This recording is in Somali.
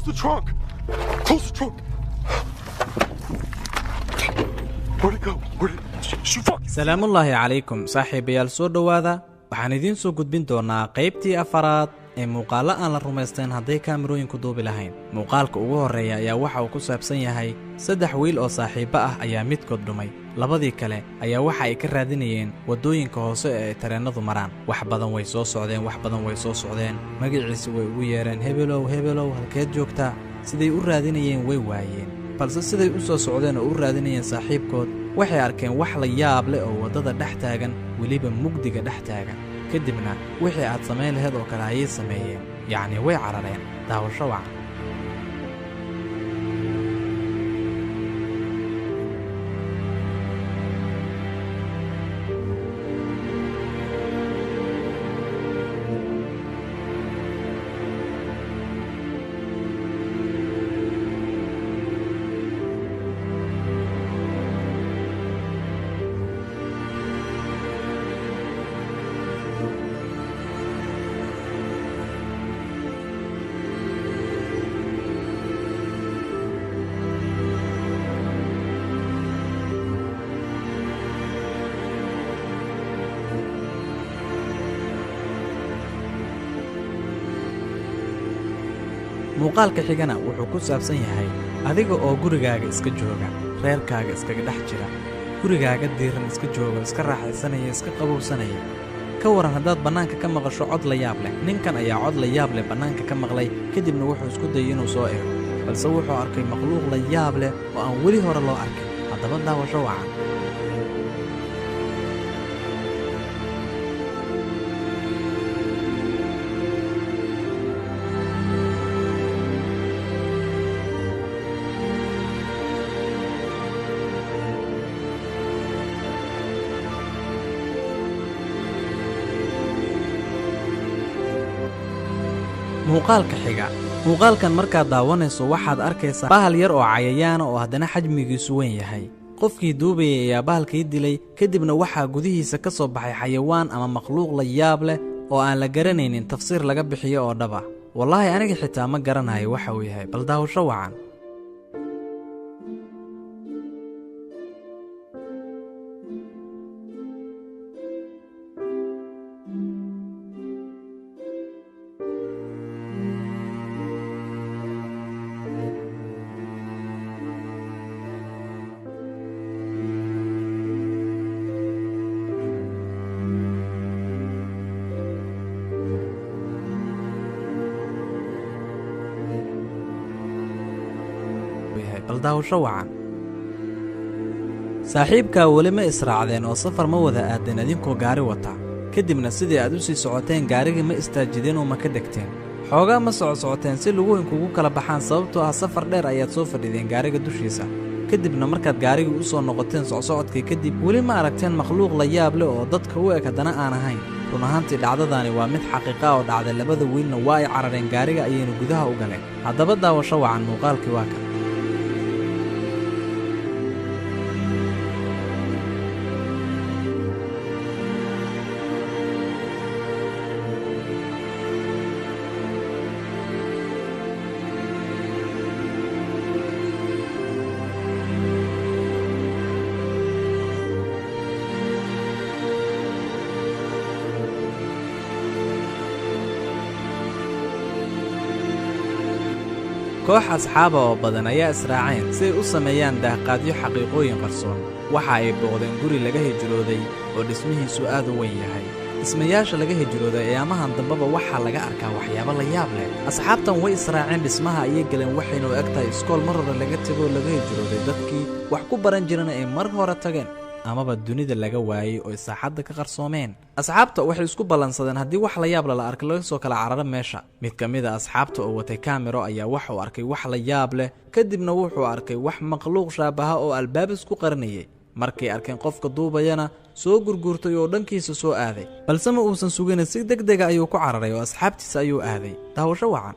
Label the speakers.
Speaker 1: the trunk. Close the trunk. Where'd it go? She fucking...
Speaker 2: salaamullaahi calaykum saaxiibayaal soo dhowaada waxaan idiin soo gudbin doonaa qaybtii afaraad ee muuqaallo aan la rumaysteen hadday kaamirooyinku duubi lahayn. muuqaalka ugu horreeya ayaa waxa uu ku saabsan yahay 3 wiil oo saaxiibo ah ayaa midkood dhumay, labadii kale ayaa waxa ay ka raadinayeen waddooyinka hoose ee tareennadu maraan. wax badan way soo socdeen, magaciisa way ugu yeereen hebelow halkeed joogtaa. siday u raadinayeen way waayeen, balse siday u soo socdeen oo u raadinayeen saaxiibkood waxay arkeen wax la yaab leh oo waddada dhex taagan, weliba mugdiga dhex taagan. kadibna wixii aad samayn lahayd oo kale ayay sameeyeen, yacni way carareen. daawasho wacan. muuqaalka xigana wuxuu ku saabsan yahay adiga oo gurigaaga iska jooga, reerkaaga iskaga dhex jira, gurigaaga diiran iska jooga, iska raaxaysanaya, iska qabowsanaya. ka waran haddaad bannaanka ka maqasho cod la yaab leh. ninkan ayaa cod la yaab leh bannaanka ka maqlay, kadibna wuxuu isku dayay inuu soo eego, balse wuxuu arkay makhluuq la yaab leh oo aan weli hore loo arkin. haddaba daawasho wacan. muuqaalka xiga. muuqaalkan markaad daawanayso waxaad arkaysaa bahal yar oo cayayaana oo haddana xajmigiisu weyn yahay. qofkii duubayay ayaa bahalkii dilay, kadibna waxaa gudihiisa ka soo baxay xayawaan ama makhluuq la yaab leh oo aan la garanaynin tafsiir laga bixiyo oo dhab ah. wallaahi aniga xitaa ma garanayo waxa uu yahay, bal daawasho wacan. bal daawasho wacan. saaxiibkaa weli ma israacdeen oo safar ma wada aadeen idinkoo gaari wata, kadibna sidii aad u sii socoteen gaarigii ma istaajideen oo ma ka dhegteen. xoogaa ma socoteen si luguhinkugu kala baxaan, sababtoo ah safar dheer ayaad soo fadhideen gaariga dushiisa. kadibna markaad gaarigii u soo noqoteen socsocodkii kadib weli ma aragteen makhluuq la yaab leh oo dadka u eg haddana aan ahayn. run ahaantii dhacdadaani waa mid xaqiiqa oo dhacday. labada wiilna waa ay carareen, gaariga ayayna gudaha u galeen. haddaba daawasho wacan. muuqaalkii waa kan. koox asxaaba oo badan ayaa israaceen si ay u sameeyaan daahqaadyo xaqiiqooyin qarsoon. waxa ay booqdeen guri laga hijrooday oo dhismihiisu aad u weyn yahay. dhismayaasha laga hijrooday ayaamahan dambaba waxaa laga arkaa waxyaabo la yaab leh. asxaabtan way israaceen, dhismaha ayay galeen, waxayna u eg tahay iskool mar hore laga tegoo laga hijrooday. dadkii wax ku baran jirana ay mar hore tageen, amaba dunida laga waayey oo saaxadda ka qarsoomeen. asxaabta waxay isku ballansadeen haddii wax la yaab la arkay laga soo kala cararo meesha. mid ka mid a asxaabta oo watay kaamiro ayaa waxa uu arkay wax la yaab leh, kadibna wuxuu arkay wax makhluuq shaabaha oo albaab isku qarinayay. markay arkeen qofka duubayana soo gurgurtay oo dhankiisa soo aaday, balse ma uusan sugin, si degdega ayuu ku cararay oo asxaabtiisa ayuu aaday. daawasho wacan.